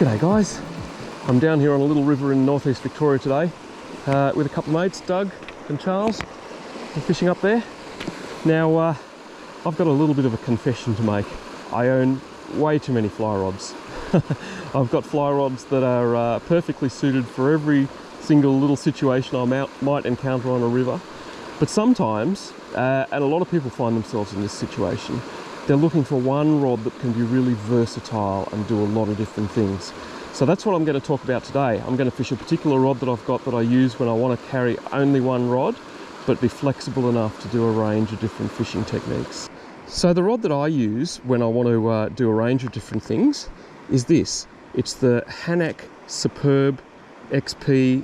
G'day guys, I'm down here on a little river in northeast Victoria today with a couple of mates, Doug and Charles. We're fishing up there. Now I've got a little bit of a confession to make. I own way too many fly rods. I've got fly rods that are perfectly suited for every single little situation I might encounter on a river. But sometimes, and a lot of people find themselves in this situation, they're looking for one rod that can be really versatile and do a lot of different things. So that's what I'm going to talk about today. I'm going to fish a particular rod that I've got that I use when I want to carry only one rod, but be flexible enough to do a range of different fishing techniques. So the rod that I use when I want to do a range of different things is this. It's the Hanak Superb XP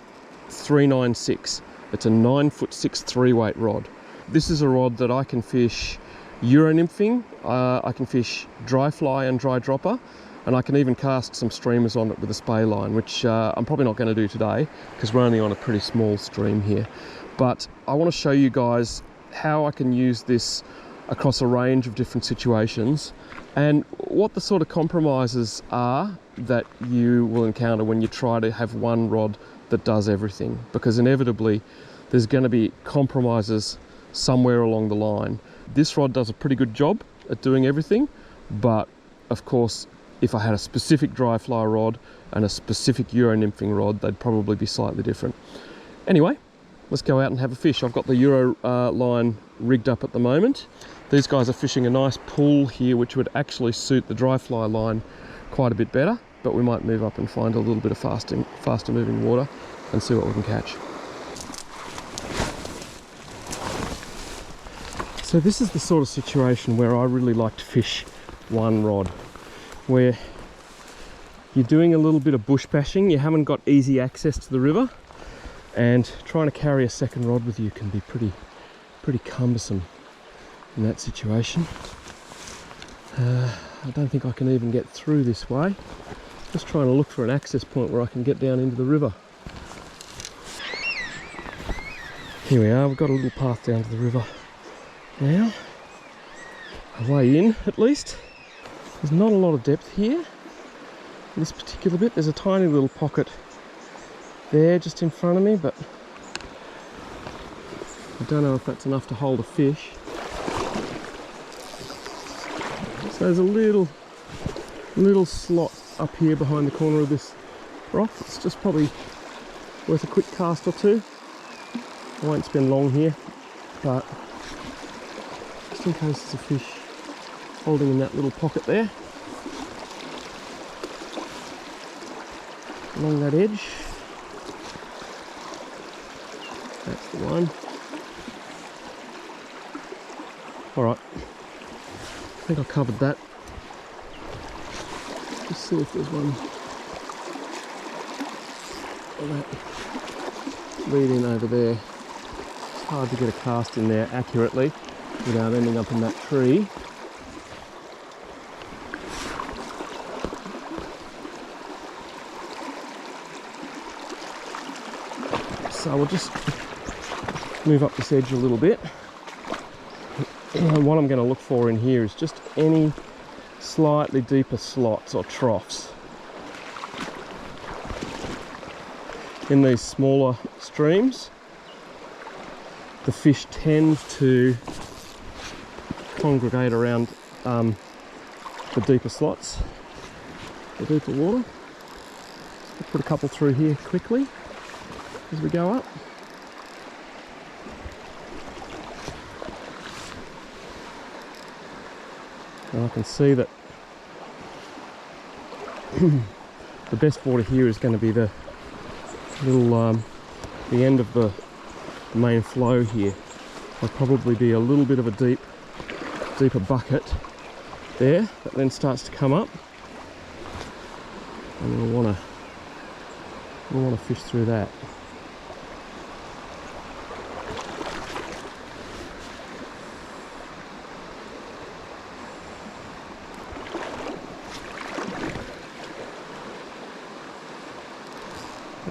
396. It's a 9'6" 3-weight rod. This is a rod that I can fish Euro nymphing, I can fish dry fly and dry dropper, and I can even cast some streamers on it with a spay line, which I'm probably not going to do today because we're only on a pretty small stream here. But I want to show you guys how I can use this across a range of different situations and what the sort of compromises are that you will encounter when you try to have one rod that does everything, because inevitably there's going to be compromises somewhere along the line. This rod does a pretty good job at doing everything, but of course if I had a specific dry fly rod and a specific Euro nymphing rod, they'd probably be slightly different. Anyway, let's go out and have a fish. I've got the Euro line rigged up at the moment. These guys are fishing a nice pool here which would actually suit the dry fly line quite a bit better, but we might move up and find a little bit of faster moving water and see what we can catch. So this is the sort of situation where I really like to fish one rod, where you're doing a little bit of bush bashing, you haven't got easy access to the river, and trying to carry a second rod with you can be pretty cumbersome in that situation. I don't think I can even get through this way. Just trying to look for an access point where I can get down into the river. Here we are, we've got a little path down to the river now, a way in at least. There's not a lot of depth here in this particular bit. There's a tiny little pocket there just in front of me, but I don't know if that's enough to hold a fish. So there's a little slot up here behind the corner of this rock. It's just probably worth a quick cast or two. I won't spend long here, but just in case there's a fish holding in that little pocket there along that edge. That's the one. Alright, I think I covered that. Just see if there's one that lead in over there. It's hard to get a cast in there accurately without ending up in that tree. So we'll just move up this edge a little bit. And what I'm going to look for in here is just any slightly deeper slots or troughs. In these smaller streams, the fish tend to congregate around the deeper slots, the deeper water. We'll put a couple through here quickly as we go up. And I can see that the best water here is going to be the little the end of the main flow here. There'll probably be a little bit of a deeper bucket there that then starts to come up, and we'll want to fish through that.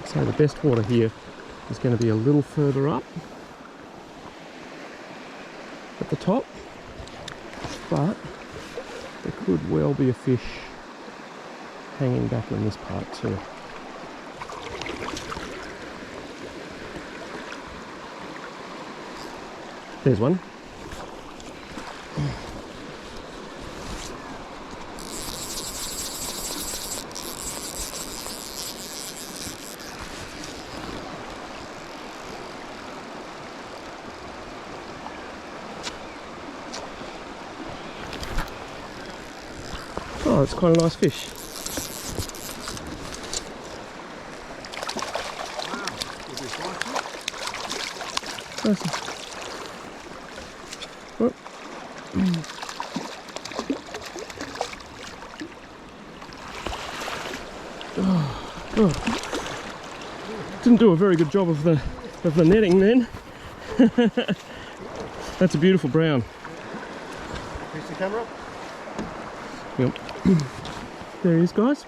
So the best water here is going to be a little further up at the top, but there could well be a fish hanging back in this part too. There's one. Oh, it's quite a nice fish. Didn't do a very good job of the netting then. That's a beautiful brown. Piece the camera up. Yep. There he is, guys.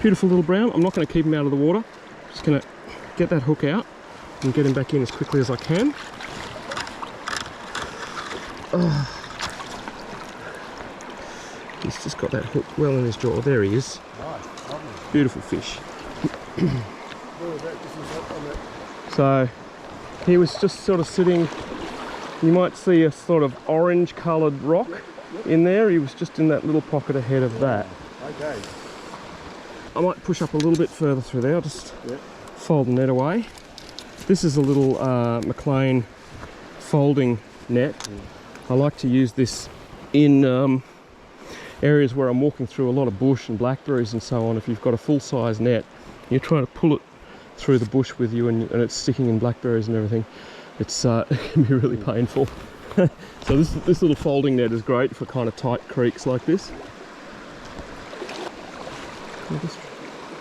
Beautiful little brown. I'm not going to keep him out of the water. Just going to get that hook out and get him back in as quickly as I can. Oh. He's just got that hook well in his jaw. There he is. Nice, lovely. Beautiful fish. So he was just sort of sitting, you might see a sort of orange coloured rock in there. He was just in that little pocket ahead of that. Okay. I might push up a little bit further through there. I'll just fold the net away. This is a little McLean folding net. I like to use this in areas where I'm walking through a lot of bush and blackberries and so on. If you've got a full-size net, you're trying to pull it through the bush with you and it's sticking in blackberries and everything. It's it can be really painful. So this little folding net is great for kind of tight creeks like this. I'll just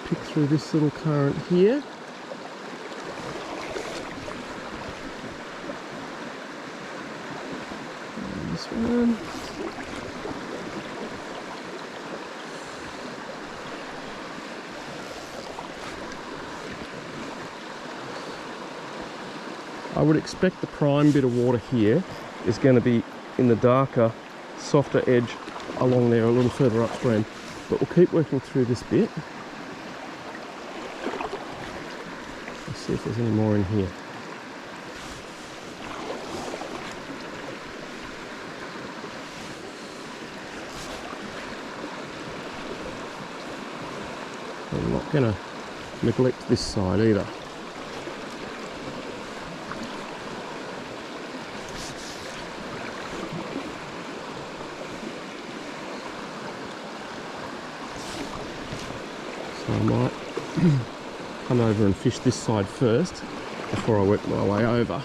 pick through this little current here. And this one. I would expect the prime bit of water here is going to be in the darker, softer edge along there a little further upstream. But we'll keep working through this bit. Let's see if there's any more in here. I'm not going to neglect this side either. So I might come over and fish this side first before I work my way over.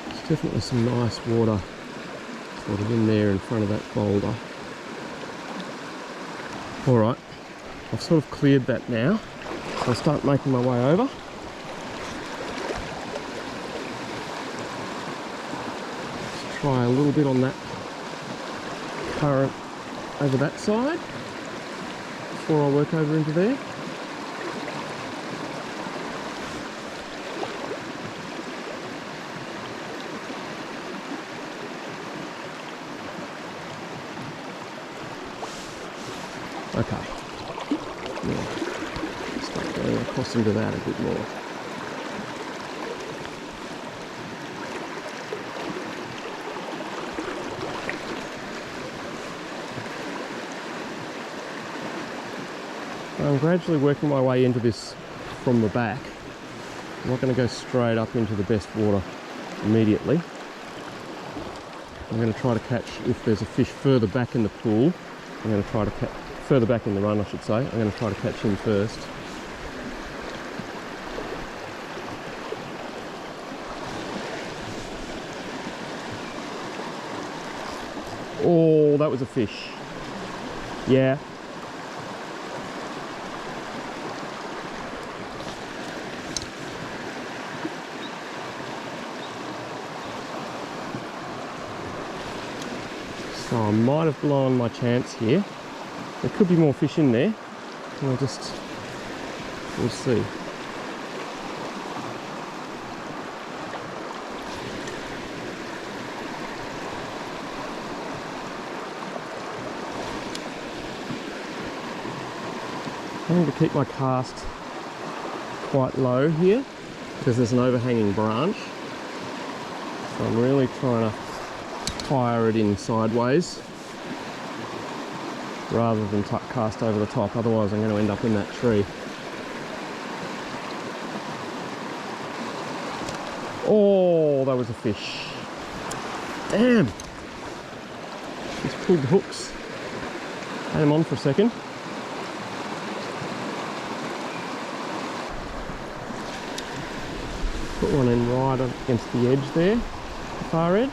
There's definitely some nice water sort of in there in front of that boulder. Alright, I've sort of cleared that now, so I'll start making my way over. Let's try a little bit on that current over that side before I work over into there. Okay, yeah. Start going across into that a bit more. I'm gradually working my way into this from the back. I'm not going to go straight up into the best water immediately. I'm going to try to catch, if there's a fish further back in the pool, I'm going to try to catch, further back in the run I should say, I'm going to try to catch him first. Oh, that was a fish. Yeah. So I might have blown my chance here. There could be more fish in there. We'll see. trying to keep my cast quite low here because there's an overhanging branch. So I'm really trying to fire it in sideways rather than cast over the top, otherwise I'm going to end up in that tree. Oh, that was a fish. Damn! Just pulled the hooks. Had him on for a second. Put one in right against the edge there, the far edge.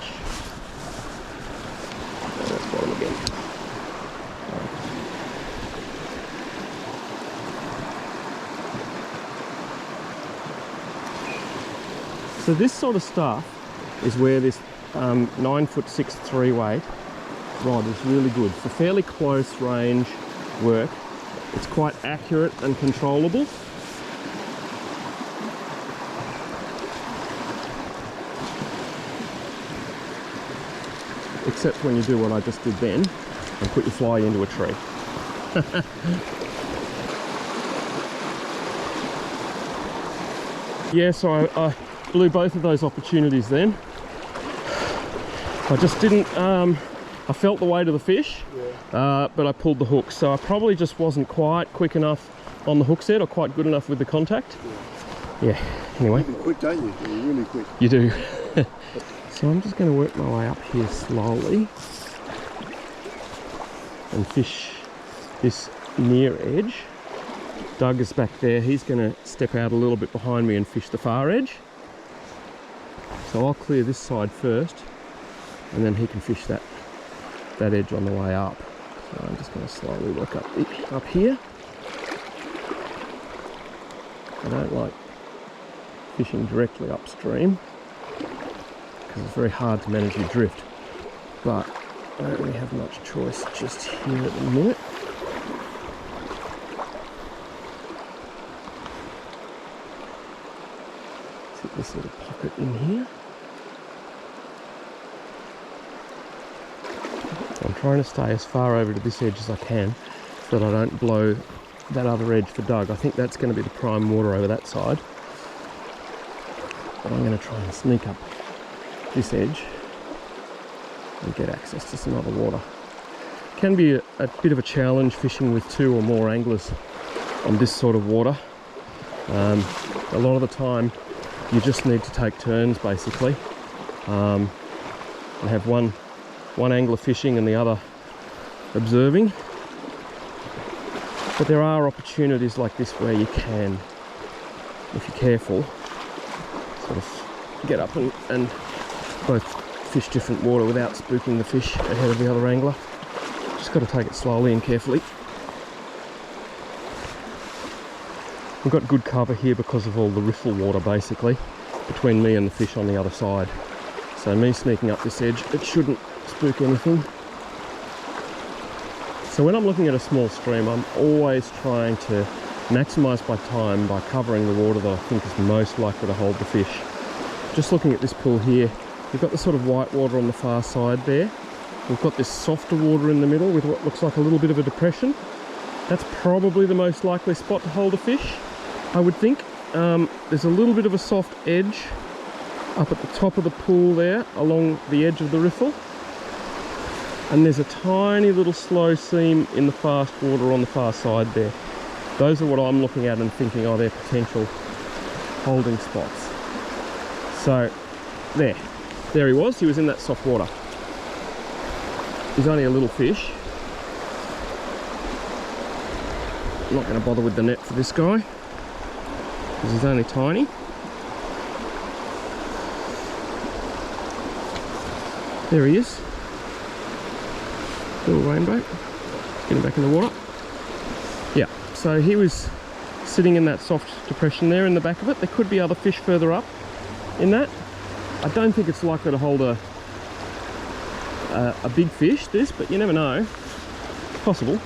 Oh, that's got him again. So this sort of stuff is where this 9'6" 3-weight rod is really good for fairly close range work. It's quite accurate and controllable. Except when you do what I just did then and put your fly into a tree. Yeah, so I blew both of those opportunities then. I just didn't, I felt the weight of the fish, but I pulled the hook. So I probably just wasn't quite quick enough on the hook set or quite good enough with the contact. Yeah, anyway. You're quick, don't you? You're really quick. You do. So I'm just going to work my way up here slowly and fish this near edge. Doug is back there. He's going to step out a little bit behind me and fish the far edge. So I'll clear this side first and then he can fish that edge on the way up. So I'm just going to slowly work up here. I don't like fishing directly upstream because it's very hard to manage your drift, but I don't really have much choice just here at the minute. Let's hit this little pocket in here. I'm trying to stay as far over to this edge as I can so that I don't blow that other edge for Doug. I think that's going to be the prime water over that side, but I'm going to try and sneak up this edge and get access to some other water. Can be a bit of a challenge fishing with 2 or more anglers on this sort of water. A lot of the time you just need to take turns basically, and have one angler fishing and the other observing. But there are opportunities like this where you can, if you're careful, sort of get up and both fish different water without spooking the fish ahead of the other angler. Just got to take it slowly and carefully. We've got good cover here because of all the riffle water basically between me and the fish on the other side. So me sneaking up this edge, it shouldn't spook anything. So when I'm looking at a small stream, I'm always trying to maximise my time by covering the water that I think is most likely to hold the fish. Just looking at this pool here, we've got the sort of white water on the far side there. We've got this softer water in the middle with what looks like a little bit of a depression. That's probably the most likely spot to hold a fish, I would think. There's a little bit of a soft edge up at the top of the pool there along the edge of the riffle. And there's a tiny little slow seam in the fast water on the far side there. Those are what I'm looking at and thinking, oh, they're potential holding spots. So there he was in that soft water. He's only a little fish. I'm not going to bother with the net for this guy because he's only tiny. There he is. Little rainbow. Get him back in the water. Yeah, so he was sitting in that soft depression there in the back of it. There could be other fish further up in that. I don't think it's likely to hold a big fish, this, but you never know. It's possible.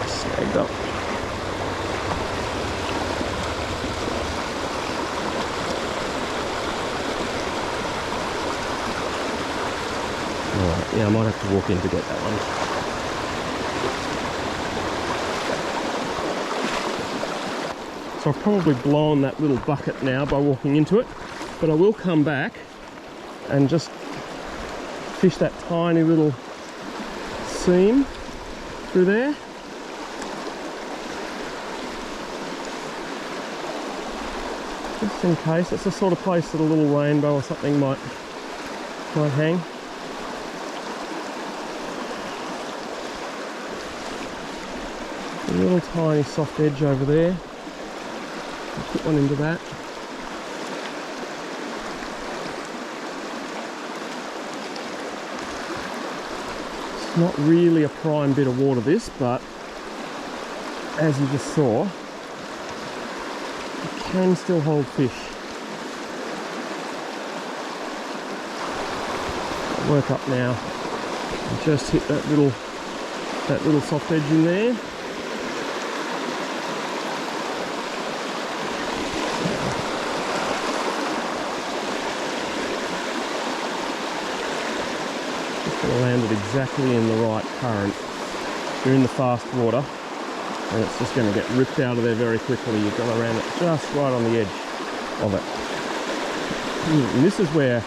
Snagged up. Alright, yeah, I might have to walk in to get that one. So I've probably blown that little bucket now by walking into it, but I will come back and just fish that tiny little seam through there. Just in case. It's the sort of place that a little rainbow or something might hang. A little tiny soft edge over there. I'll put one into that. It's not really a prime bit of water, this, but as you just saw, it can still hold fish. I'll work up now and just hit that little soft edge in there. Landed exactly in the right current. You're in the fast water and it's just going to get ripped out of there very quickly. You've got to land it just right on the edge of it. And this is where,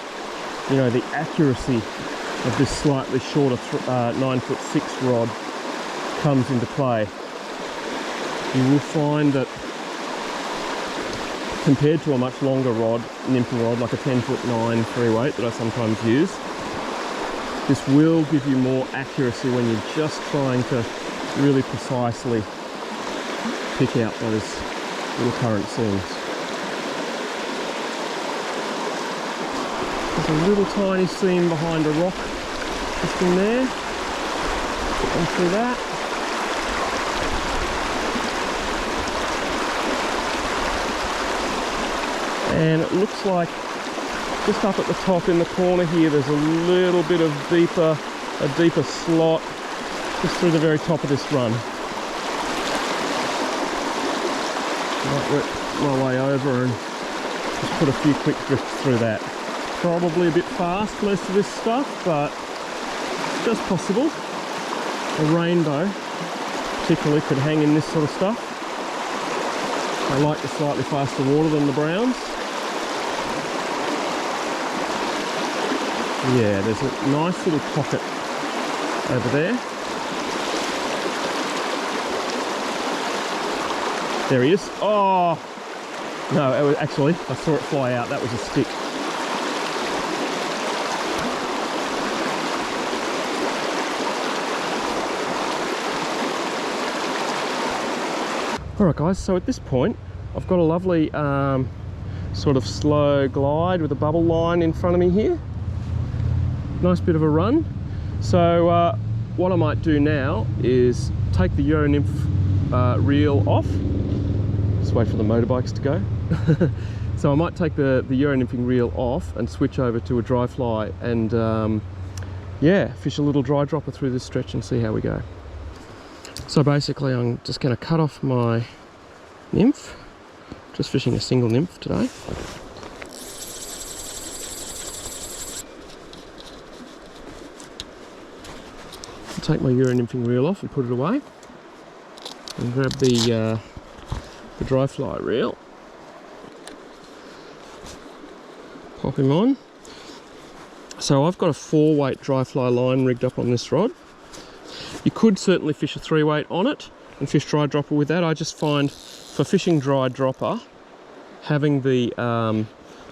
you know, the accuracy of this slightly shorter 9'6" rod comes into play. You will find that compared to a much longer rod, nymphing rod, like a 10'9" free weight that I sometimes use, this will give you more accuracy when you're just trying to really precisely pick out those little current seams. There's a little tiny seam behind a rock just in there. Put them through that. And it looks like just up at the top in the corner here, there's a little bit of a deeper slot just through the very top of this run. Might work my way over and just put a few quick drifts through that. Probably a bit fast, most of this stuff, but it's just possible. A rainbow particularly could hang in this sort of stuff. I like the slightly faster water than the browns. Yeah, there's a nice little pocket over there. There he is. Oh! No, it was, actually, I saw it fly out. That was a stick. Alright guys, so at this point, I've got a lovely sort of slow glide with a bubble line in front of me here. Nice bit of a run. So what I might do now is take the Euro Nymph reel off. Just wait for the motorbikes to go. So I might take the Euro nymphing reel off and switch over to a dry fly and yeah, fish a little dry dropper through this stretch and see how we go. So basically I'm just going to cut off my nymph. Just fishing a single nymph today. Take my Euro nymphing reel off and put it away, and grab the dry fly reel, pop him on. So I've got a 4-weight dry fly line rigged up on this rod. You could certainly fish a 3-weight on it and fish dry dropper with that. I just find for fishing dry dropper, having the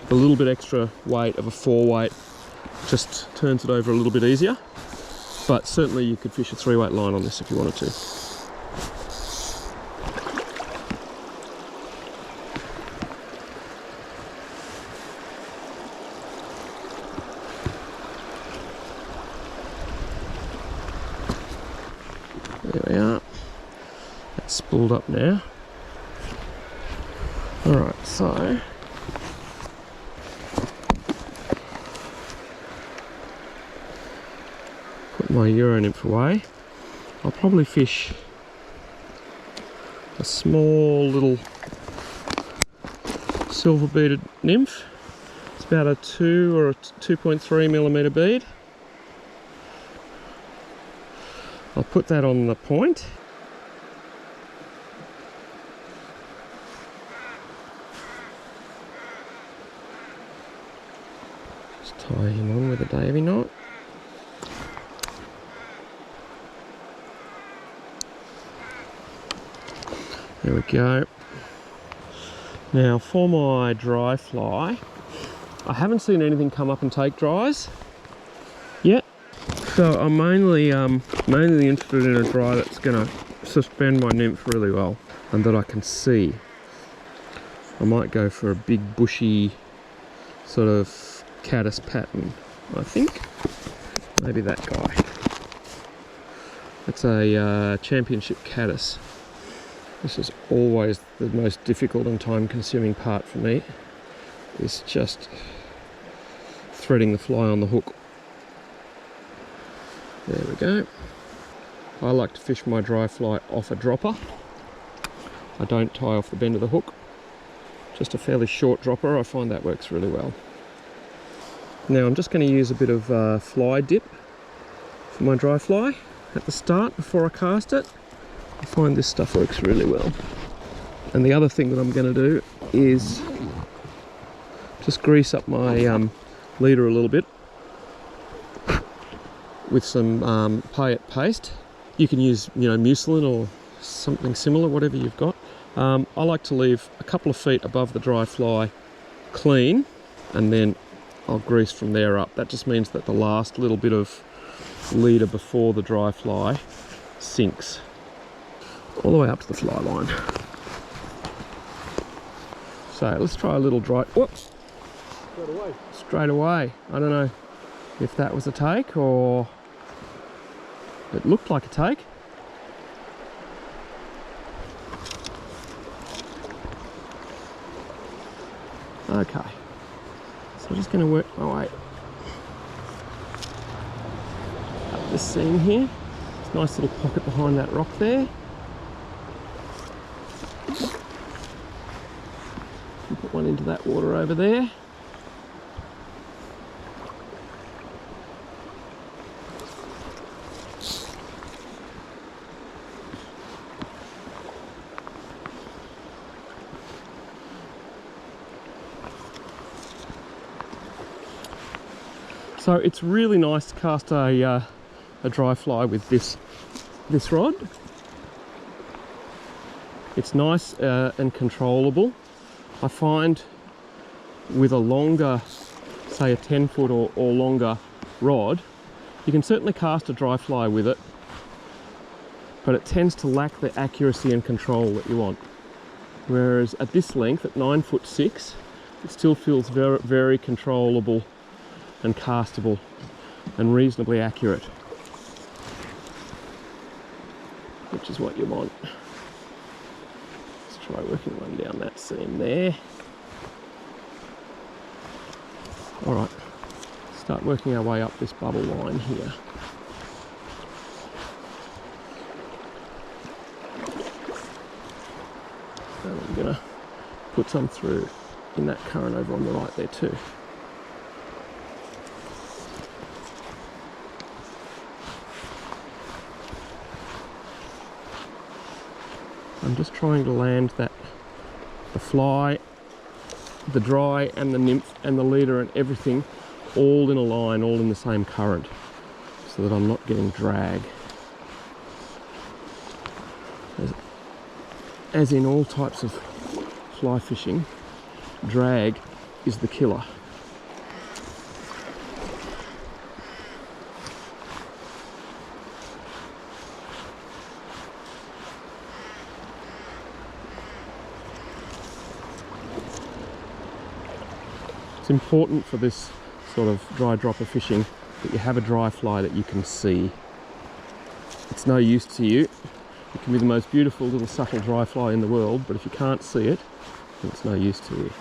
little bit extra weight of a 4-weight just turns it over a little bit easier. But certainly you could fish a 3-weight line on this if you wanted to. There we are. That's spooled up now. Alright, so my Euro nymph away. I'll probably fish a small little silver beaded nymph. It's about a 2 or a 2.3 millimeter bead. I'll put that on the point. Just tie him on with a davy knot. There we go. Now for my dry fly, I haven't seen anything come up and take dries yet. So I'm mainly interested in a dry that's going to suspend my nymph really well and that I can see. I might go for a big bushy sort of caddis pattern, I think. Maybe that guy. It's a championship caddis. This is always the most difficult and time-consuming part for me, is just threading the fly on the hook. There we go. I like to fish my dry fly off a dropper. I don't tie off the bend of the hook. Just a fairly short dropper, I find that works really well. Now I'm just going to use a bit of fly dip for my dry fly at the start before I cast it. I find this stuff works really well. And the other thing that I'm going to do is just grease up my leader a little bit with some paillette paste. You can use, mucilin or something similar, whatever you've got. I like to leave a couple of feet above the dry fly clean, and then I'll grease from there up. That just means that the last little bit of leader before the dry fly sinks all the way up to the fly line. So let's try a little dry. Whoops! Straight away. I don't know if that was a take or it looked like a take. Okay. So I'm just going to work my way up this seam here. It's a nice little pocket behind that rock there. Put one into that water over there. So it's really nice to cast a dry fly with this rod. It's nice and controllable. I find with a longer, say a 10-foot or longer rod, you can certainly cast a dry fly with it, but it tends to lack the accuracy and control that you want. Whereas at this length, at 9'6", it still feels very, very controllable and castable and reasonably accurate, which is what you want. Let's try working one down that seam there. All right, start working our way up this bubble line here. And I'm gonna put some through in that current over on the right there too. I'm just trying to land that the fly, the dry and the nymph and the leader and everything all in a line, all in the same current, so that I'm not getting drag. As in all types of fly fishing, drag is the killer. It's important for this sort of dry dropper fishing that you have a dry fly that you can see. It's no use to you. It can be the most beautiful little subtle dry fly in the world, but if you can't see it, then it's no use to you.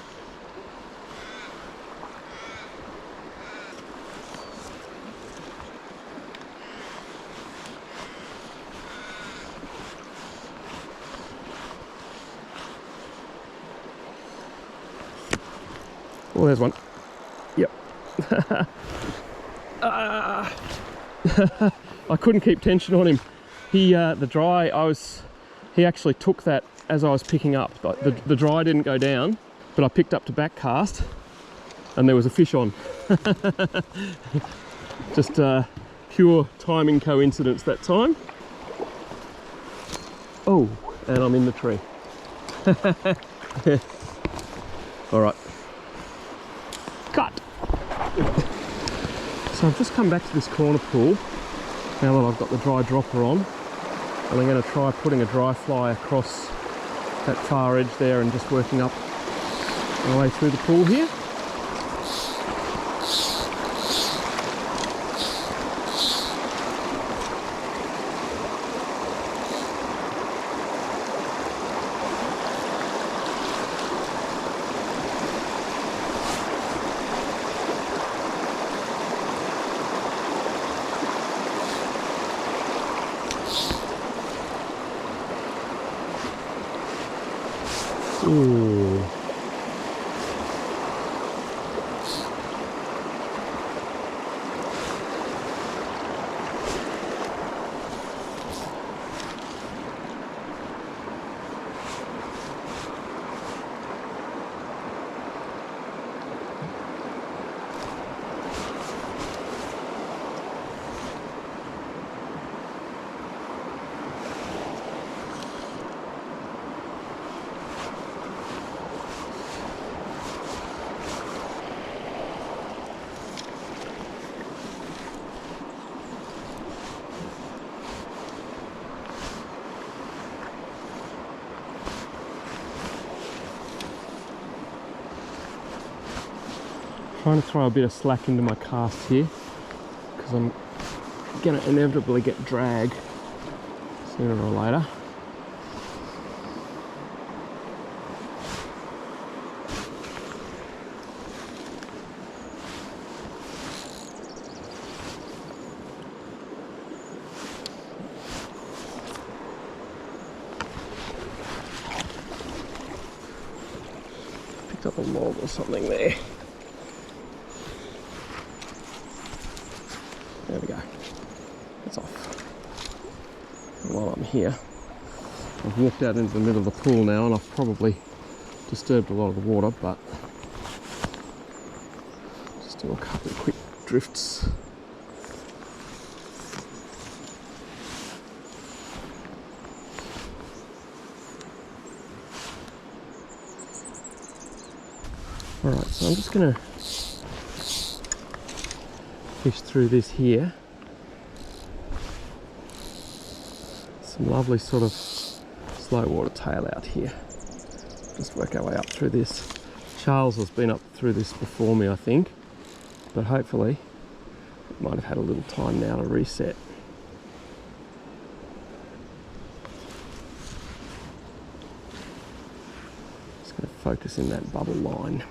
Oh, there's one. Yep. I couldn't keep tension on him. The dry, he actually took that as I was picking up. The dry didn't go down, but I picked up to back cast and there was a fish on. Just pure timing coincidence that time. Oh, and I'm in the tree. All right, cut. So I've just come back to this corner pool now that I've got the dry dropper on, and I'm going to try putting a dry fly across that far edge there and just working up my way through the pool here. Ooh. Trying to throw a bit of slack into my cast here because I'm going to inevitably get drag sooner or later. Picked up a log or something there. There we go. It's off. And while I'm here, I've walked out into the middle of the pool now and I've probably disturbed a lot of the water, but just do a couple of quick drifts. Alright, so I'm just going to fish through this here. Some lovely sort of slow water tail out here. Just work our way up through this. Charles has been up through this before me, I think, but hopefully it might have had a little time now to reset. Just going to focus in that bubble line.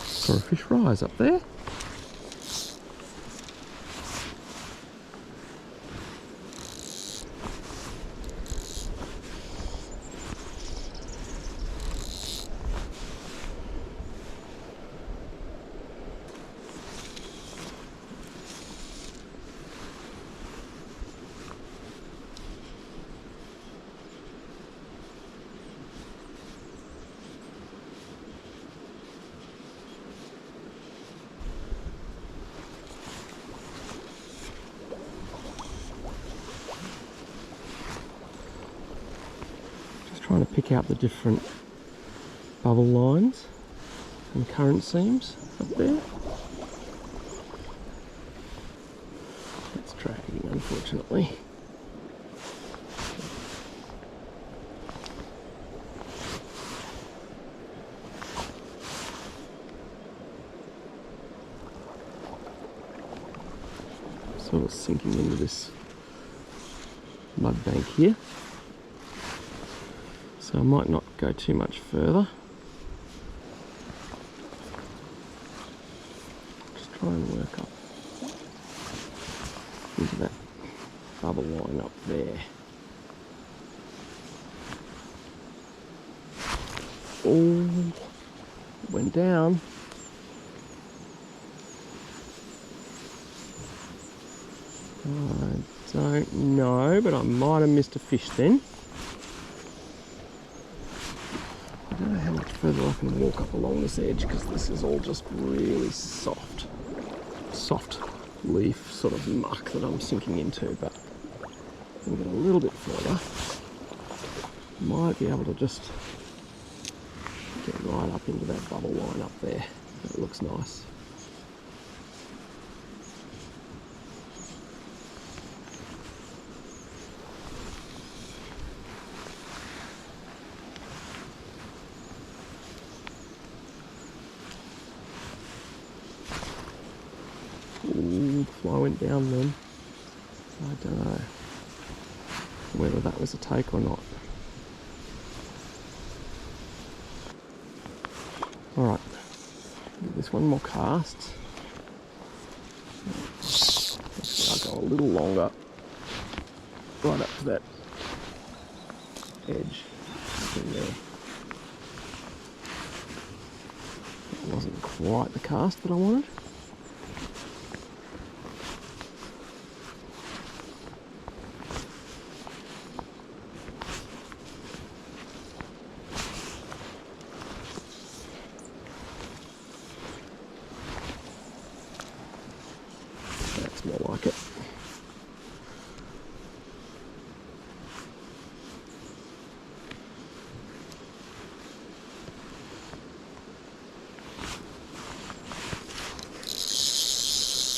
Saw a fish rise up there. Trying to pick out the different bubble lines and current seams up there. It's dragging, unfortunately. Sort of sinking into this mud bank here. So I might not go too much further. Just try and work up into that bubble line up there. Oh, went down. I don't know, but I might have missed a fish then. I don't know how much further I can walk up along this edge because this is all just really soft leaf sort of muck that I'm sinking into, but I'll get a little bit further. Might be able to just get right up into that bubble line up there. That looks nice. Ooh, the fly went down then. I don't know whether that was a take or not. Alright, give this one more cast. I'll go a little longer, right up to that edge in there. That wasn't quite the cast that I wanted. That's more like it.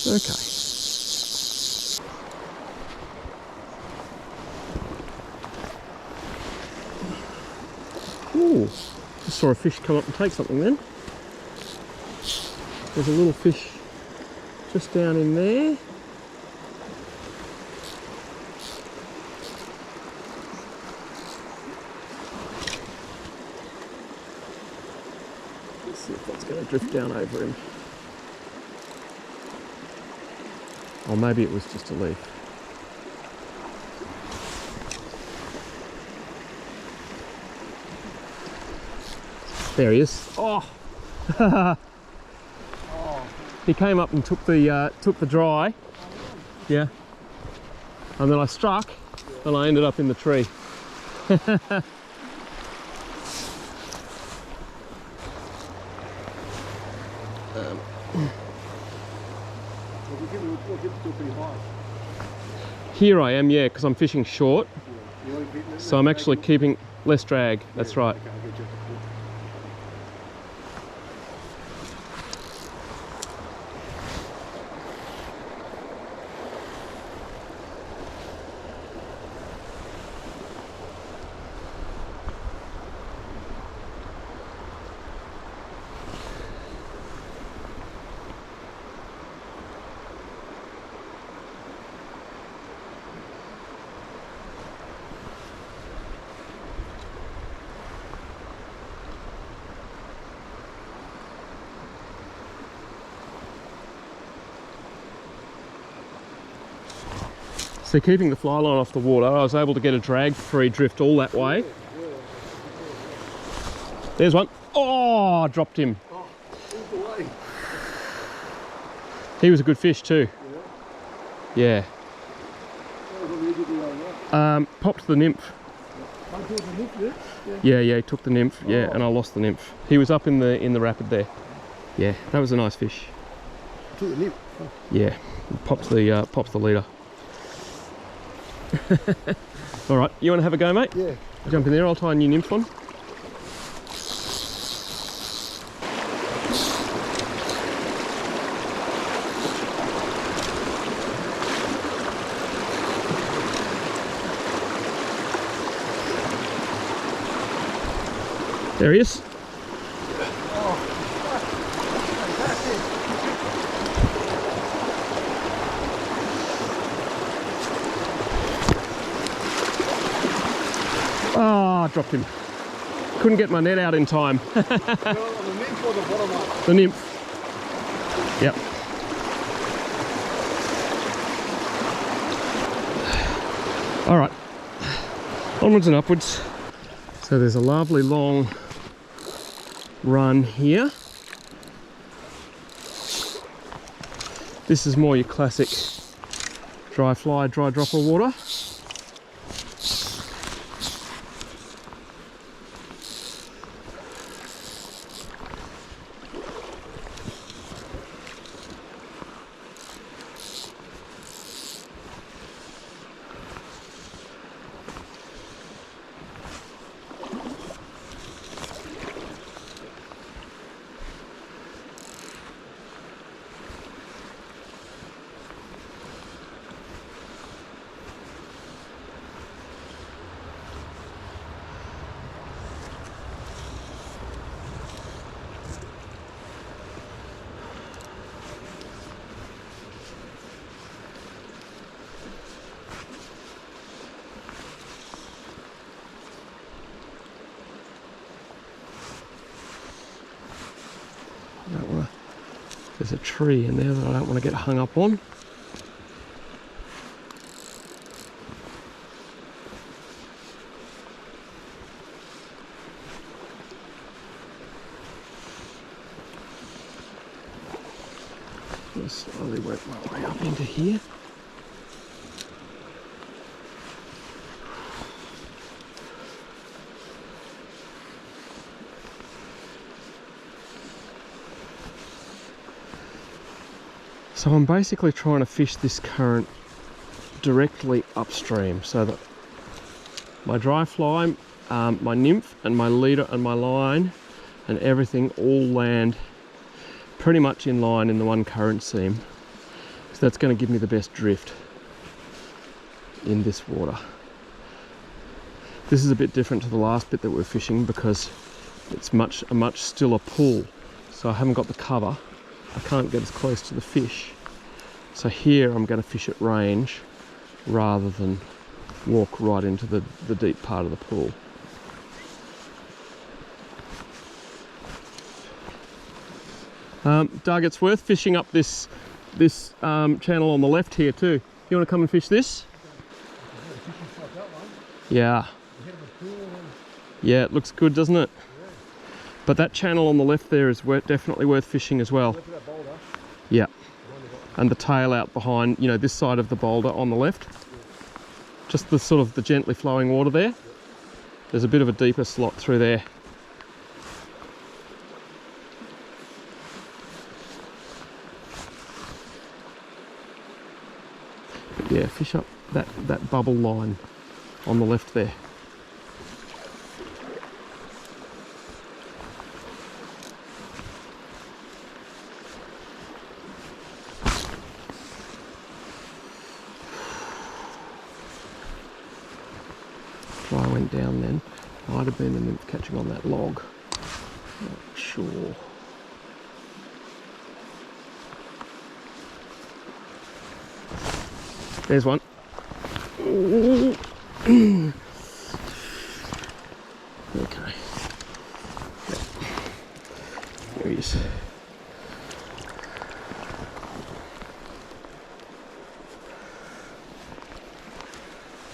Okay. Ooh, just saw a fish come up and take something then. There's a little fish just down in there. Let's see if that's going to drift down over him. Or maybe it was just a leaf. There he is. Oh! He came up and took the dry. Yeah. And then I struck and I ended up in the tree. Here I am, yeah, because I'm fishing short. So I'm actually keeping less drag, that's right. So keeping the fly line off the water, I was able to get a drag-free drift all that way. There's one. Oh, I dropped him. He was a good fish too. Yeah. Popped the nymph. Yeah, he took the nymph. Yeah, and I lost the nymph. He was up in the rapid there. Yeah, that was a nice fish. Took the nymph. Yeah, pops the leader. All right, you want to have a go, mate? Yeah. Jump in there. I'll tie a new nymph on. There he is. Oh, I dropped him. Couldn't get my net out in time. The nymph or the bottom up? The nymph. Yep. All right, onwards and upwards. So there's a lovely long run here. This is more your classic dry fly, dry dropper water. There's a tree in there that I don't want to get hung up on. I'm going to slowly work my way up into here. So I'm basically trying to fish this current directly upstream so that my dry fly, my nymph and my leader and my line and everything all land pretty much in line in the one current seam. So that's going to give me the best drift in this water. This is a bit different to the last bit that we're fishing because it's much still a pool. So I haven't got the cover. I can't get as close to the fish. So here I'm going to fish at range rather than walk right into the deep part of the pool. Doug, it's worth fishing up this channel on the left here too. You want to come and fish this? Yeah. Yeah, it looks good, doesn't it? But that channel on the left there is definitely worth fishing as well. Yeah. And the tail out behind, you know, this side of the boulder on the left. Just the sort of the gently flowing water there. There's a bit of a deeper slot through there. But yeah, fish up that bubble line on the left there. Fly went down then. Might have been a nymph catching on that log. Not sure. There's one. Okay. There he is.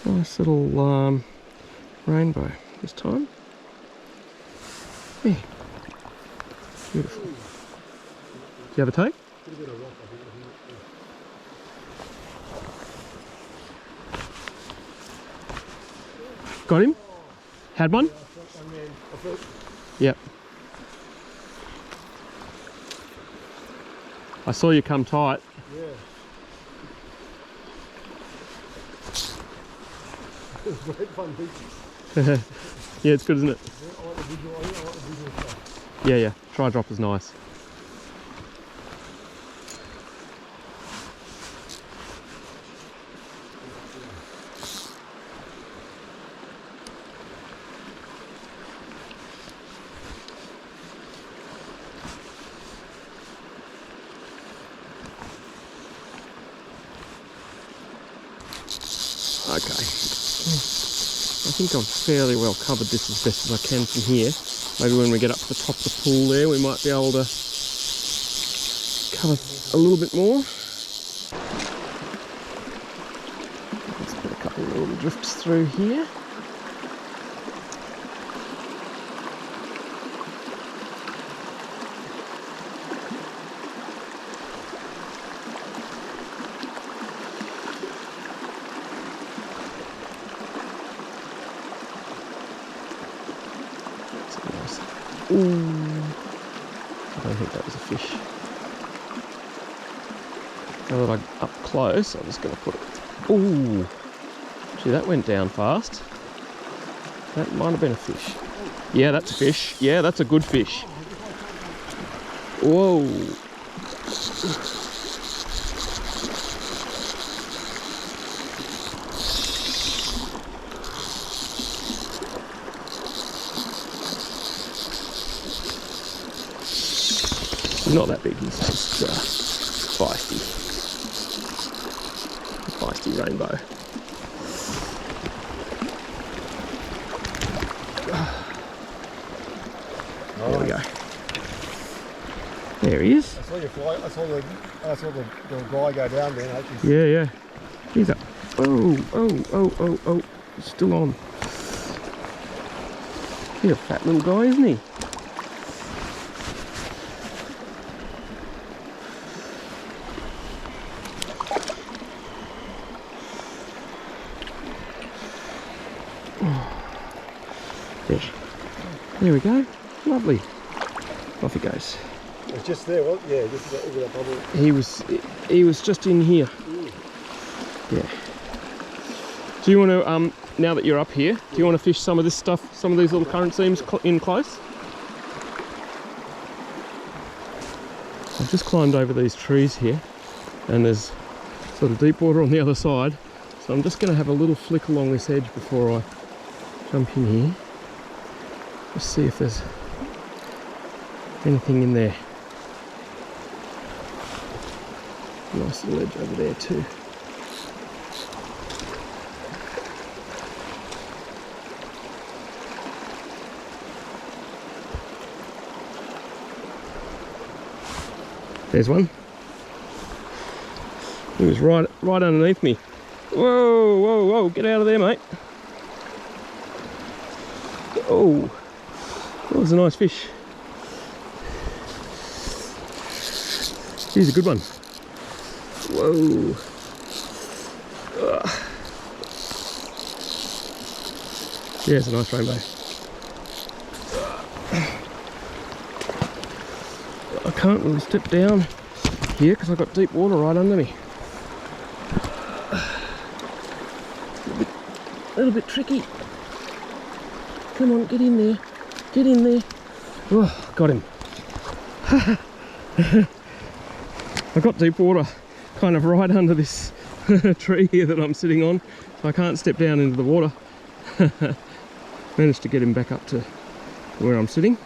Nice little rainbow this time. Yeah. Beautiful. Do you have a take? Got him? Had one? Yep. I saw you come tight. Yeah. It's great fun fishing. Yeah, it's good, isn't it? I like the visual, I like the visual stuff. Yeah, yeah. Try drop is nice. Okay. I think I've fairly well covered this as best as I can from here. Maybe when we get up to the top of the pool there, we might be able to cover a little bit more. Let's put a couple of little drifts through here. Ooh, I don't think that was a fish. Now that I'm up close, I'm just going to put it. Ooh, gee, that went down fast. That might have been a fish. Yeah, that's a fish. Yeah, that's a good fish. Whoa. Not that big, he's just feisty rainbow. There we go. There he is. I saw your fly. I saw the guy go down there. Yeah, yeah. He's up. Oh. He's still on. He's a fat little guy, isn't he? There we go. Lovely. Off he goes. It's just there, wasn't it? Yeah, just over that bubble. He was just in here. Yeah. Do you want to now that you're up here, do you want to fish some of this stuff, some of these little current seams in close? I've just climbed over these trees here, and there's sort of deep water on the other side, so I'm just going to have a little flick along this edge before I jump in here. Just see if there's anything in there. Nice little edge over there too. There's one. He was right underneath me. Whoa, get out of there, mate. Oh, that was a nice fish. He's a good one. Whoa. Yeah, it's a nice rainbow. I can't really step down here because I've got deep water right under me. A little bit tricky. Come on, get in there. Get in there. Oh, got him. I've got deep water kind of right under this tree here that I'm sitting on, so I can't step down into the water. Managed to get him back up to where I'm sitting.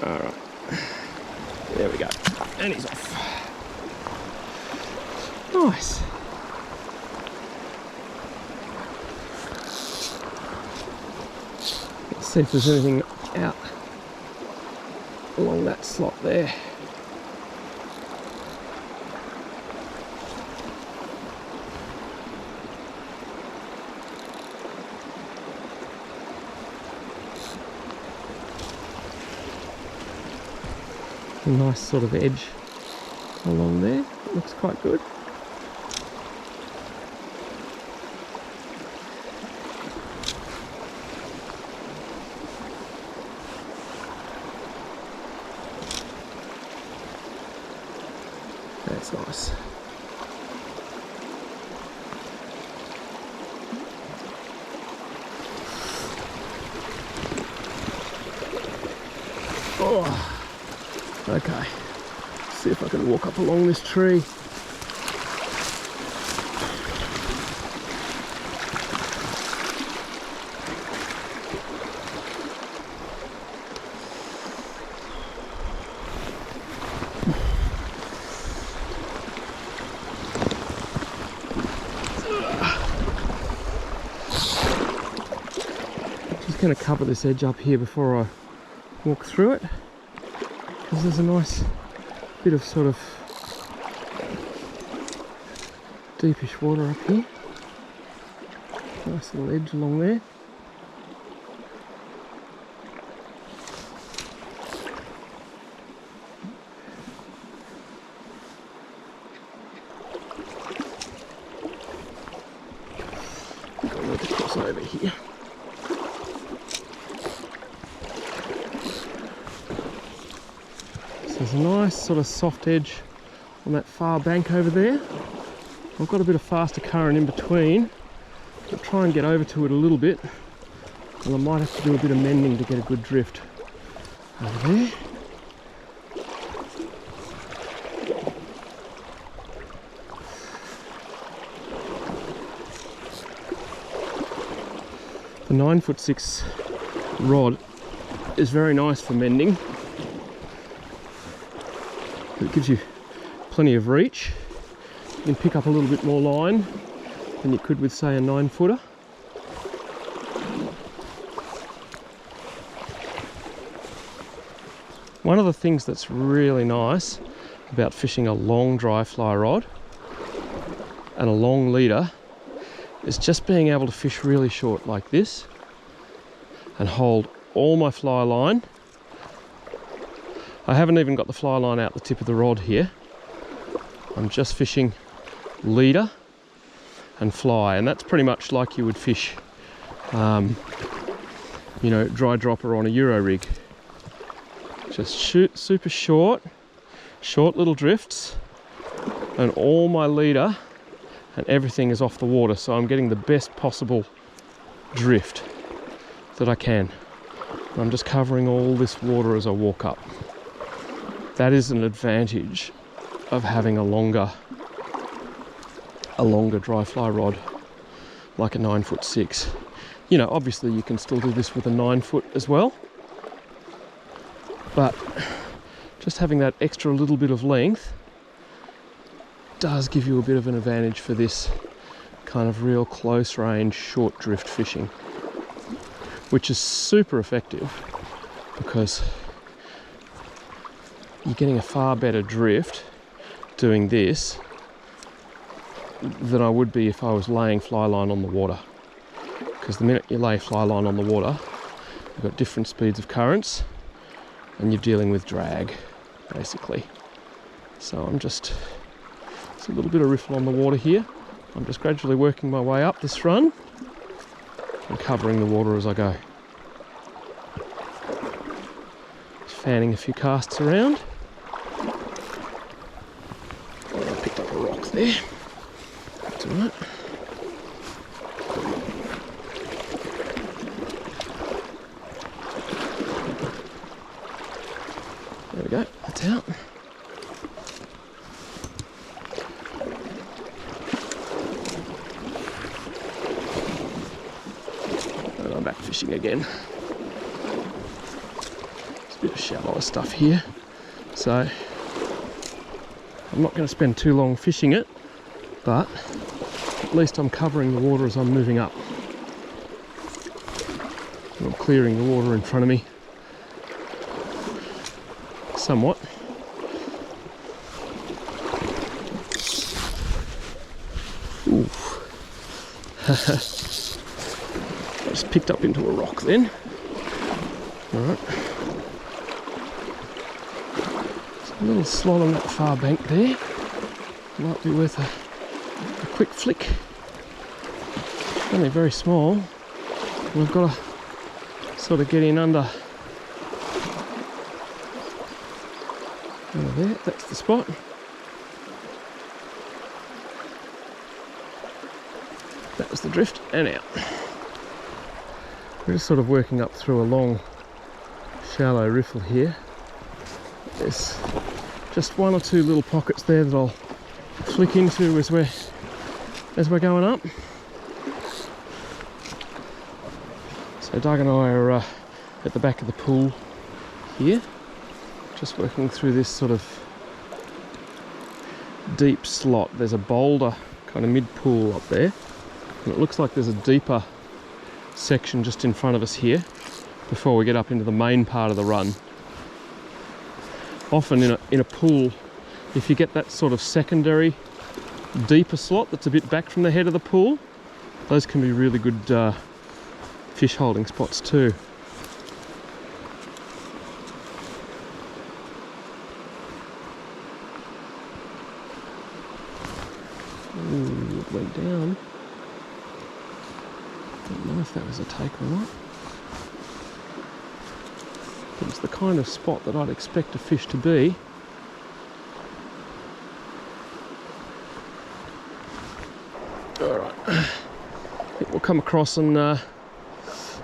Alright, there we go, and he's off. Nice. Let's see if there's anything out along that slot there. A nice sort of edge along there, looks quite good. That's nice. Oh. Okay, see if I can walk up along this tree. Just going to cover this edge up here before I walk through it. There's a nice bit of sort of deepish water up here. Nice little edge along there. I'll need to cross over here. So there's a nice sort of soft edge on that far bank over there. I've got a bit of faster current in between. I'll try and get over to it a little bit, and I might have to do a bit of mending to get a good drift over there. The 9'6" rod is very nice for mending. It gives you plenty of reach. You can pick up a little bit more line than you could with, say, a 9-footer. One of the things that's really nice about fishing a long dry fly rod and a long leader is just being able to fish really short like this and hold all my fly line. I haven't even got the fly line out the tip of the rod here. I'm just fishing leader and fly, and that's pretty much like you would fish you know, dry dropper on a Euro rig. Just shoot super short little drifts, and all my leader and everything is off the water, so I'm getting the best possible drift that I can. I'm just covering all this water as I walk up. That is an advantage of having a longer dry fly rod like a 9'6". You know, obviously you can still do this with a 9-foot as well, but just having that extra little bit of length does give you a bit of an advantage for this kind of real close range short drift fishing, which is super effective because you're getting a far better drift doing this than I would be if I was laying fly line on the water. Because the minute you lay fly line on the water, you've got different speeds of currents and you're dealing with drag, basically. So it's a little bit of riffle on the water here. I'm just gradually working my way up this run and covering the water as I go. Just fanning a few casts around. I picked up a rock there. That's all right. There we go, that's out. And I'm back fishing again. There's a bit of shallower stuff here, so I'm not going to spend too long fishing it, but at least I'm covering the water as I'm moving up. And I'm clearing the water in front of me somewhat. Ooh. I just picked up into a rock then. Alright. There's a little slot on that far bank there. Might be worth a quick flick. It's only very small. And I've got to sort of get in under there, that's the spot. That was the drift and out. We're just sort of working up through a long, shallow riffle here. There's just one or two little pockets there that I'll flick into as we're going up. So Doug and I are at the back of the pool here, just working through this sort of deep slot. There's a boulder kind of mid-pool up there, and it looks like there's a deeper section just in front of us here before we get up into the main part of the run. Often in a pool, if you get that sort of secondary deeper slot that's a bit back from the head of the pool, those can be really good fish holding spots too. Ooh, it went down. Don't know if that was a take or not. But it's the kind of spot that I'd expect a fish to be. Alright, I think we'll come across and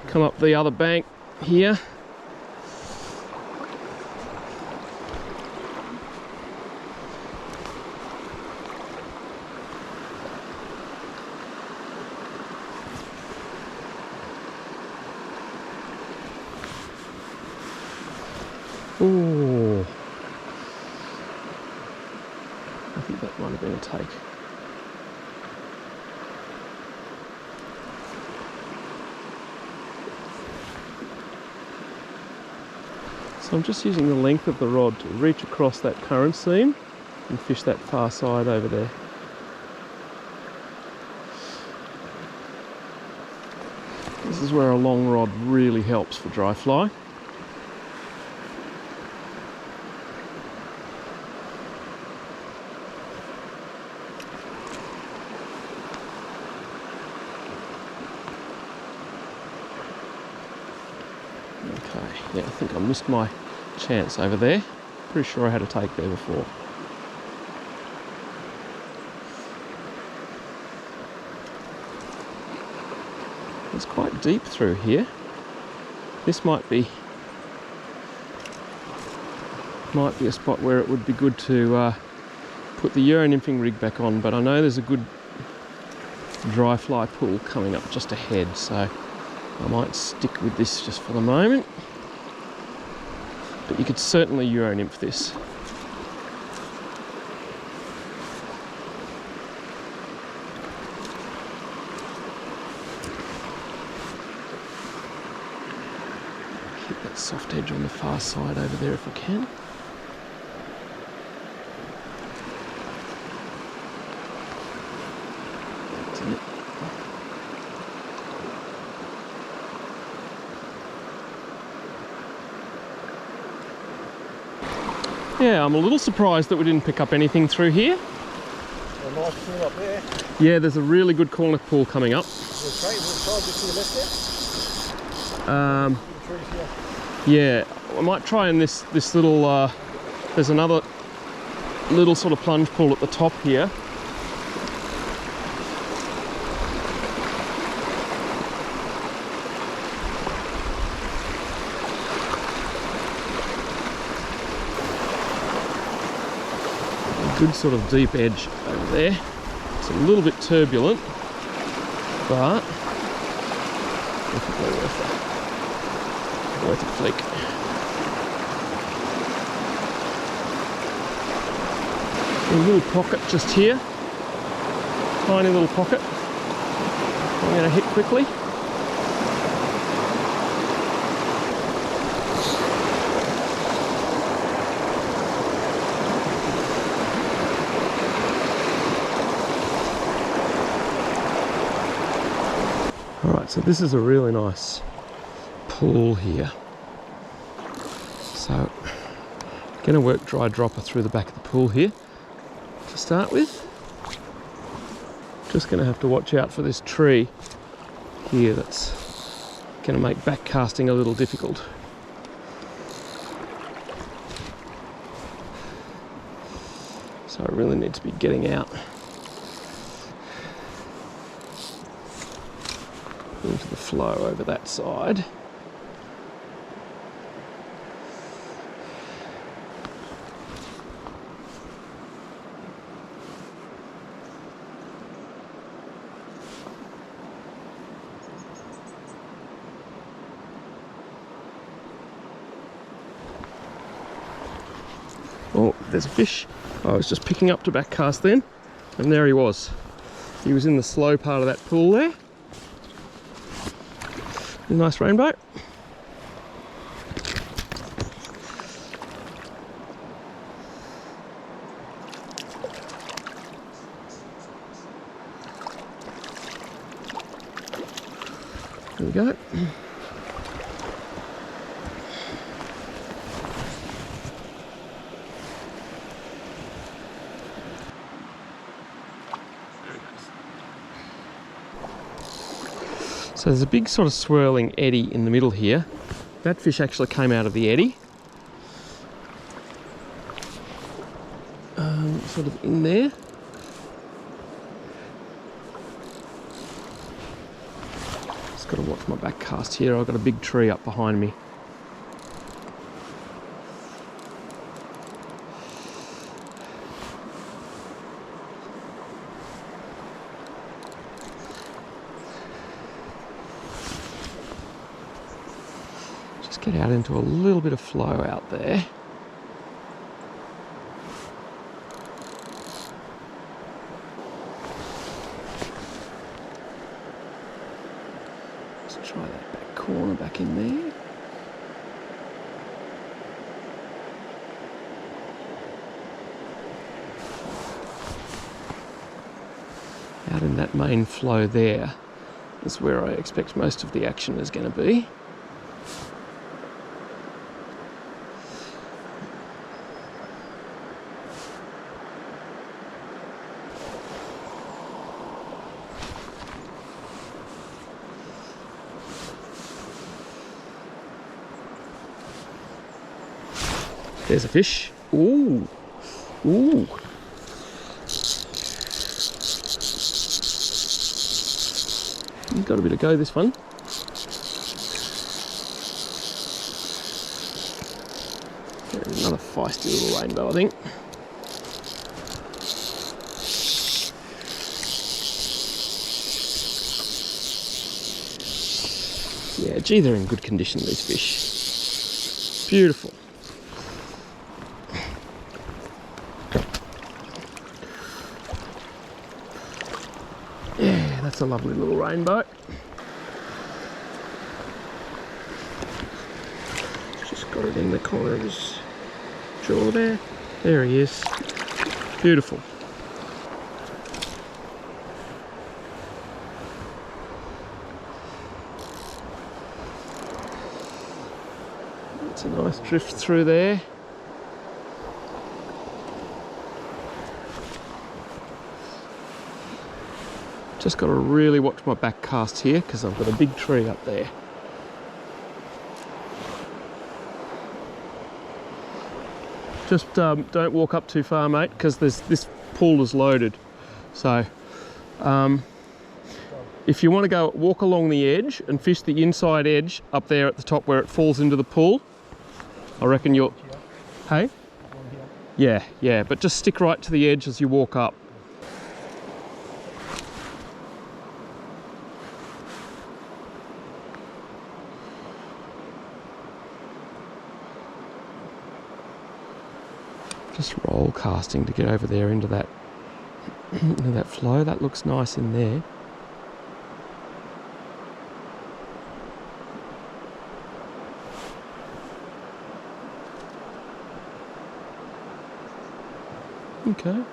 come up the other bank here. Ooh, I think that might have been a take. So I'm just using the length of the rod to reach across that current seam and fish that far side over there. This is where a long rod really helps for dry fly. Yeah, I think I missed my chance over there. Pretty sure I had a take there before. It's quite deep through here. This might be a spot where it would be good to put the Euro nymphing rig back on, but I know there's a good dry fly pool coming up just ahead, so I might stick with this just for the moment. But you could certainly Euro nymph this. Keep that soft edge on the far side over there if I can. That's it. Yeah, I'm a little surprised that we didn't pick up anything through here. A nice pool up there. Yeah, there's a really good corner pool coming up. Yeah, I might try in this little, there's another little sort of plunge pool at the top here. Good sort of deep edge over there. It's a little bit turbulent, but definitely worth a flick. A little pocket just here, tiny little pocket. I'm going to hit quickly. So this is a really nice pool here. So I'm going to work dry dropper through the back of the pool here to start with. Just going to have to watch out for this tree here that's going to make back casting a little difficult. So I really need to be getting out into the flow over that side. Oh, there's a fish. I was just picking up to back cast then, and there he was. He was in the slow part of that pool there. A nice rainbow. we go. So there's a big sort of swirling eddy in the middle here. That fish actually came out of the eddy. Sort of in there. Just got to watch my back cast here. I've got a big tree up behind me. Just get out into a little bit of flow out there. Try that back corner back in there. Out in that main flow there is where I expect most of the action is going to be. There's a fish. Ooh. Ooh. You've got a bit of go, this one. There's another feisty little rainbow, I think. Yeah, gee, they're in good condition, these fish. Beautiful. Yeah, that's a lovely little rainbow. Just got it in the corner of his jaw there. There he is. Beautiful. That's a nice drift through there. Just got to really watch my back cast here because I've got a big tree up there. Just don't walk up too far, mate, because this pool is loaded. So if you want to go walk along the edge and fish the inside edge up there at the top where it falls into the pool, I reckon you'll... Hey? Yeah, but just stick right to the edge as you walk up. Just roll casting to get over there into that flow. That looks nice in there. Okay,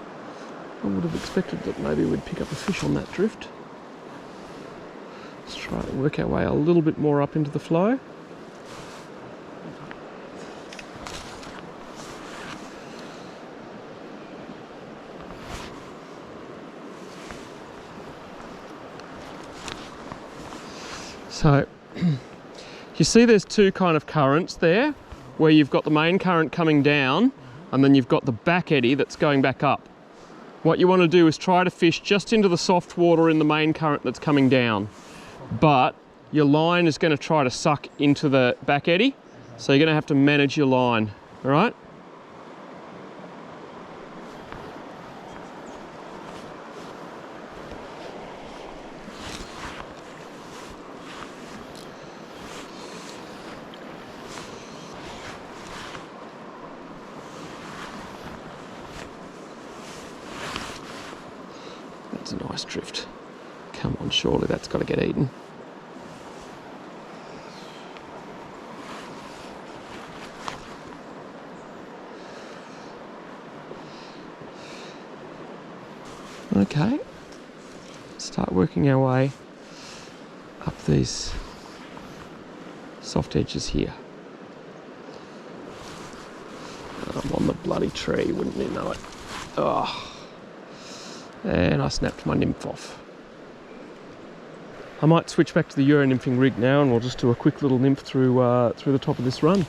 I would have expected that maybe we'd pick up a fish on that drift. Let's try and work our way a little bit more up into the flow. So you see there's two kind of currents there, where you've got the main current coming down and then you've got the back eddy that's going back up. What you want to do is try to fish just into the soft water in the main current that's coming down, but your line is going to try to suck into the back eddy, so you're going to have to manage your line, all right? That's a nice drift. Come on, surely that's got to get eaten. Okay, start working our way up these soft edges here. I'm on the bloody tree, wouldn't you know it? Oh. And I snapped my nymph off. I might switch back to the Euro nymphing rig now, and we'll just do a quick little nymph through the top of this run.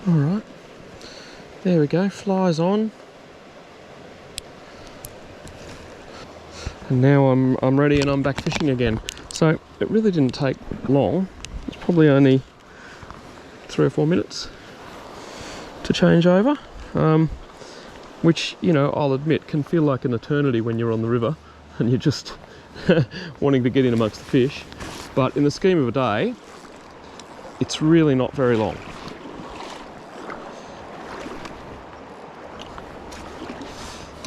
Alright, there we go, flies on. And now I'm ready and I'm back fishing again. So it really didn't take long. It's probably only 3 or 4 minutes to change over. Which, you know, I'll admit can feel like an eternity when you're on the river and you're just wanting to get in amongst the fish. But in the scheme of a day, it's really not very long.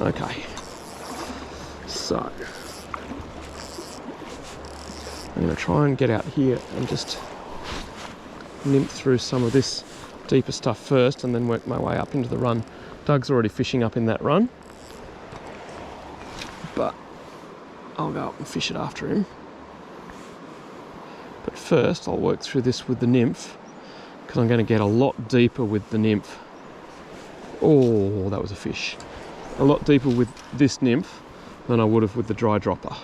Okay, so I'm going to try and get out here and just nymph through some of this deeper stuff first and then work my way up into the run. Doug's already fishing up in that run, but I'll go up and fish it after him. But first I'll work through this with the nymph, because I'm going to get a lot deeper with the nymph. Oh, that was a fish. A lot deeper with this nymph than I would have with the dry dropper.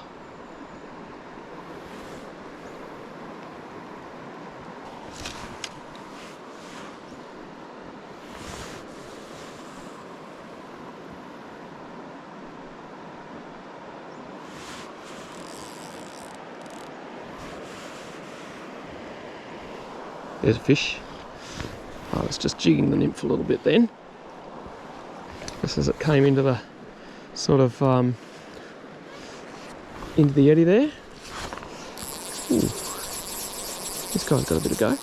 There's a fish. I was just jigging the nymph a little bit then. Just as it came into the sort of into the eddy there. Ooh. This guy's got a bit of go.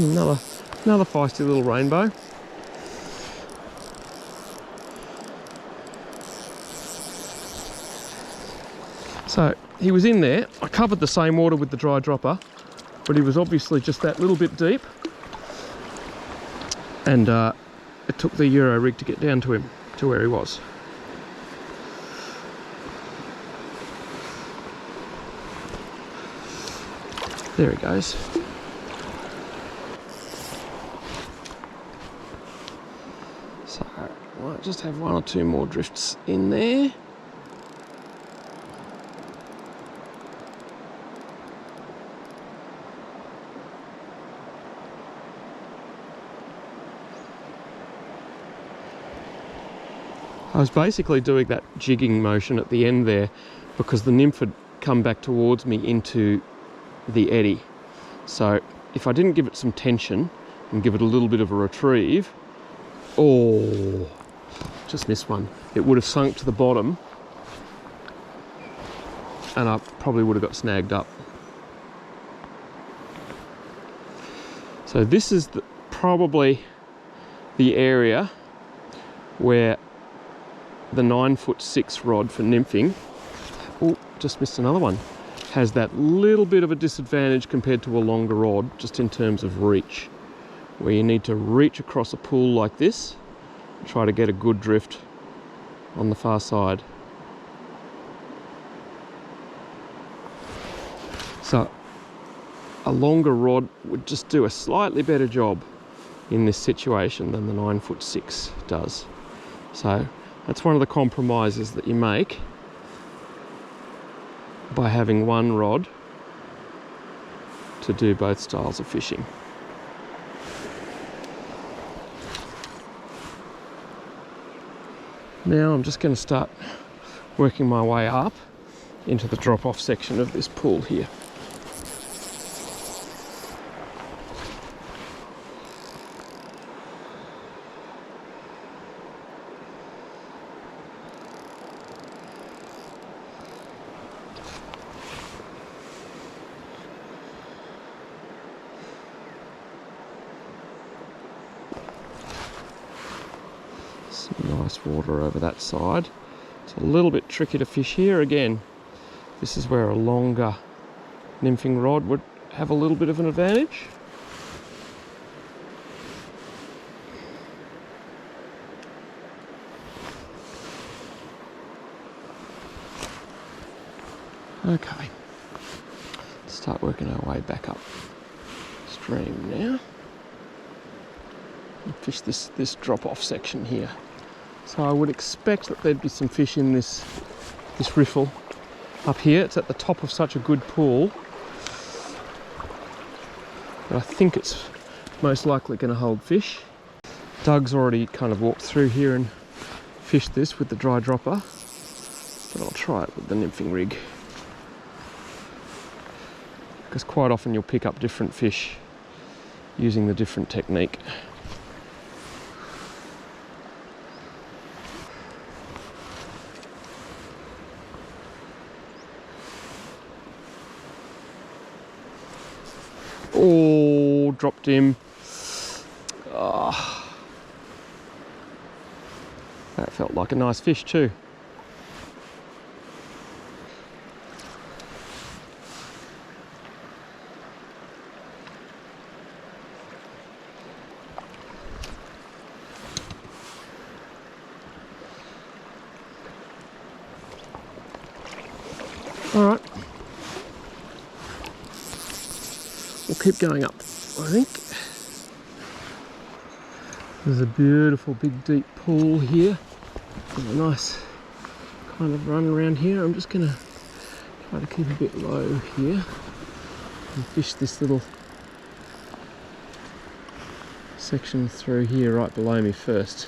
Another feisty little rainbow. So he was in there. I covered the same water with the dry dropper, but he was obviously just that little bit deep, and it took the Euro rig to get down to him, to where he was. There he goes. So I might just have 1 or 2 more drifts in there. I was basically doing that jigging motion at the end there because the nymph had come back towards me into the eddy. So if I didn't give it some tension and give it a little bit of a retrieve, oh, just missed one. It would have sunk to the bottom and I probably would have got snagged up. So this is probably the area where the 9'6" rod for nymphing, oh, just missed another one, has that little bit of a disadvantage compared to a longer rod, just in terms of reach, where you need to reach across a pool like this and try to get a good drift on the far side. So a longer rod would just do a slightly better job in this situation than the 9'6" does. So that's one of the compromises that you make by having one rod to do both styles of fishing. Now I'm just going to start working my way up into the drop-off section of this pool here. Some nice water over that side. It's a little bit tricky to fish here. Again, this is where a longer nymphing rod would have a little bit of an advantage. Okay, let's start working our way back up stream now. And fish this drop-off section here. So I would expect that there'd be some fish in this riffle up here. It's at the top of such a good pool, but I think it's most likely going to hold fish. Doug's already kind of walked through here and fished this with the dry dropper, but I'll try it with the nymphing rig, because quite often you'll pick up different fish using the different technique. Oh, dropped him. Oh, that felt like a nice fish too. All right. We'll keep going up, I think. There's a beautiful big deep pool here. There's a nice kind of run around here. I'm just going to try to keep a bit low here and fish this little section through here right below me first.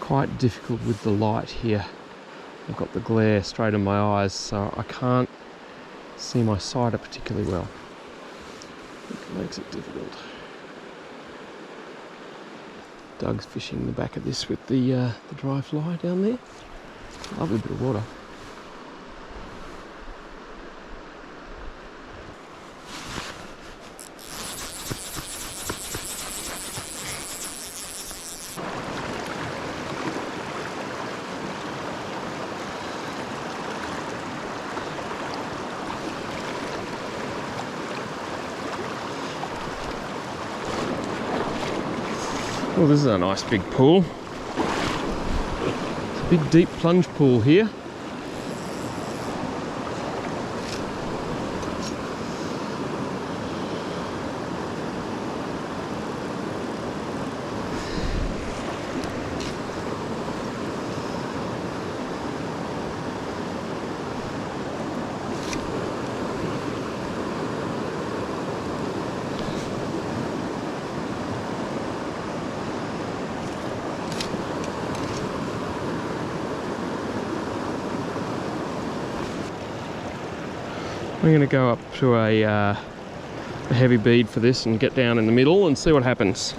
Quite difficult with the light here. I've got the glare straight in my eyes, so I can't see my sighter particularly well. It makes it difficult. Doug's fishing the back of this with the dry fly down there. Lovely bit of water. Well, this is a nice big pool. It's a big deep plunge pool here. I'm going to go up to a heavy bead for this and get down in the middle and see what happens.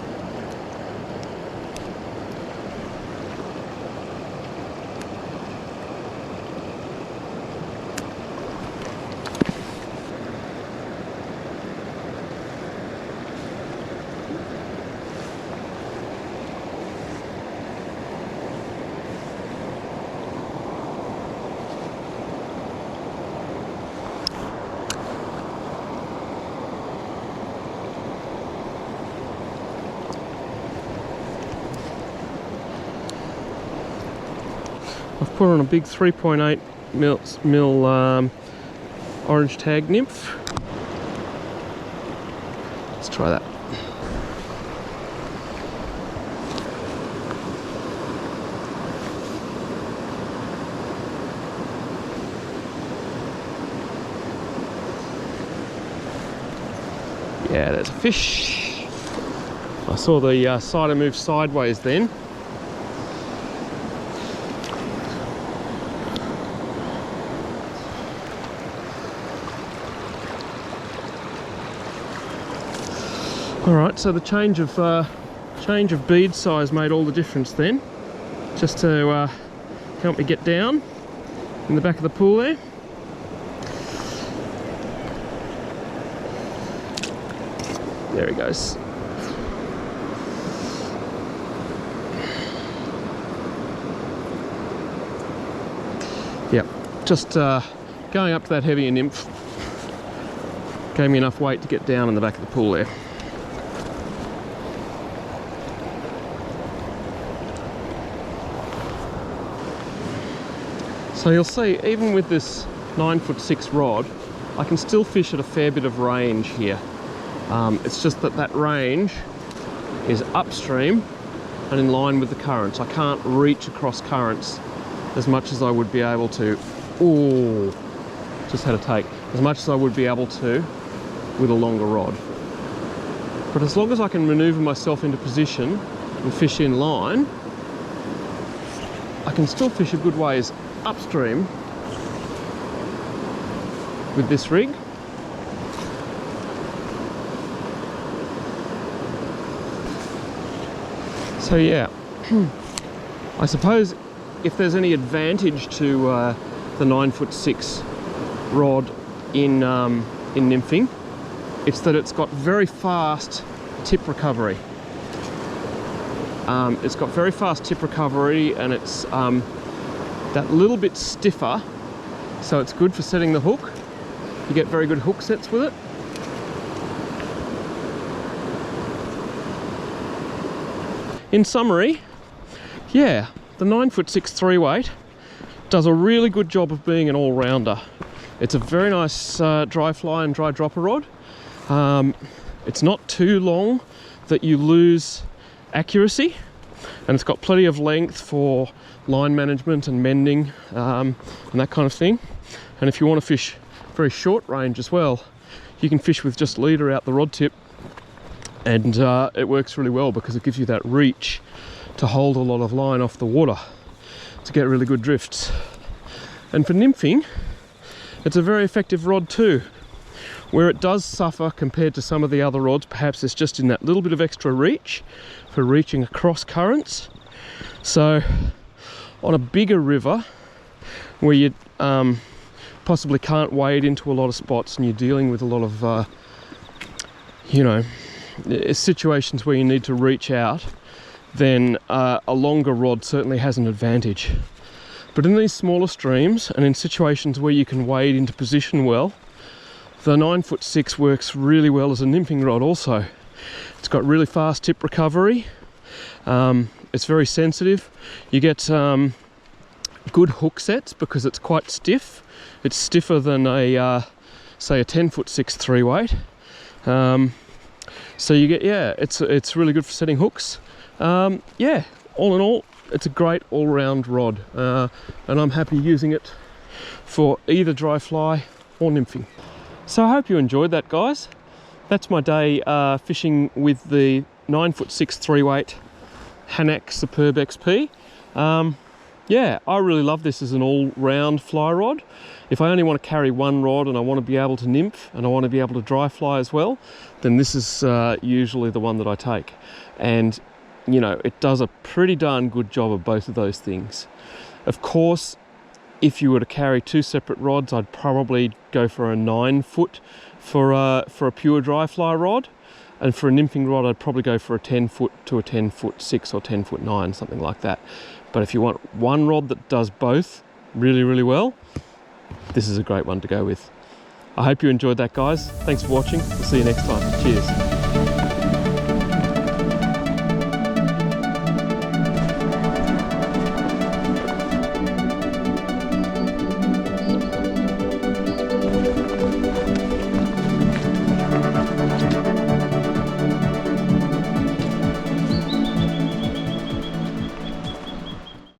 Put on a big 3.8 mil orange tag nymph. Let's try that. Yeah, there's a fish. I saw the sighter move sideways then. All right, so the change of bead size made all the difference then, just to help me get down in the back of the pool there. There he goes. Yep, just going up to that heavier nymph gave me enough weight to get down in the back of the pool there. So you'll see, even with this 9'6" rod, I can still fish at a fair bit of range here. It's just that range is upstream and in line with the currents. I can't reach across currents as much as I would be able to. Oh, just had a take. As much as I would be able to with a longer rod. But as long as I can maneuver myself into position and fish in line, I can still fish a good ways upstream with this rig. So yeah, I suppose if there's any advantage to the 9'6" rod in nymphing, it's that it's got very fast tip recovery. It's got very fast tip recovery, and it's that little bit stiffer, so it's good for setting the hook. You get very good hook sets with it. In summary, yeah, the 9'6" 3-weight does a really good job of being an all-rounder. It's a very nice dry fly and dry dropper rod. It's not too long that you lose accuracy, and it's got plenty of length for line management and mending and that kind of thing. And if you want to fish very short range as well, you can fish with just leader out the rod tip, and it works really well because it gives you that reach to hold a lot of line off the water to get really good drifts. And for nymphing, it's a very effective rod too. Where it does suffer compared to some of the other rods, perhaps it's just in that little bit of extra reach for reaching across currents. So on a bigger river where you possibly can't wade into a lot of spots and you're dealing with a lot of you know, situations where you need to reach out, then a longer rod certainly has an advantage. But in these smaller streams and in situations where you can wade into position well, the 9'6" works really well as a nymphing rod also. It's got really fast tip recovery. It's very sensitive. You get good hook sets because it's quite stiff. It's stiffer than a say a 10'6" 3-weight. So you get, yeah, it's really good for setting hooks. Yeah, all in all, it's a great all-round rod, and I'm happy using it for either dry fly or nymphing. So I hope you enjoyed that, guys. That's my day fishing with the 9'6" 3-weight Hanak Superb XP. Yeah, I really love this as an all-round fly rod. If I only want to carry one rod and I want to be able to nymph and I want to be able to dry fly as well, then this is usually the one that I take. And, you know, it does a pretty darn good job of both of those things. Of course, if you were to carry two separate rods, I'd probably go for a 9-foot for a pure dry fly rod. And for a nymphing rod, I'd probably go for a 10-foot to a 10'6" or 10'9", something like that. But if you want one rod that does both really, really well, this is a great one to go with. I hope you enjoyed that, guys. Thanks for watching. We'll see you next time. Cheers.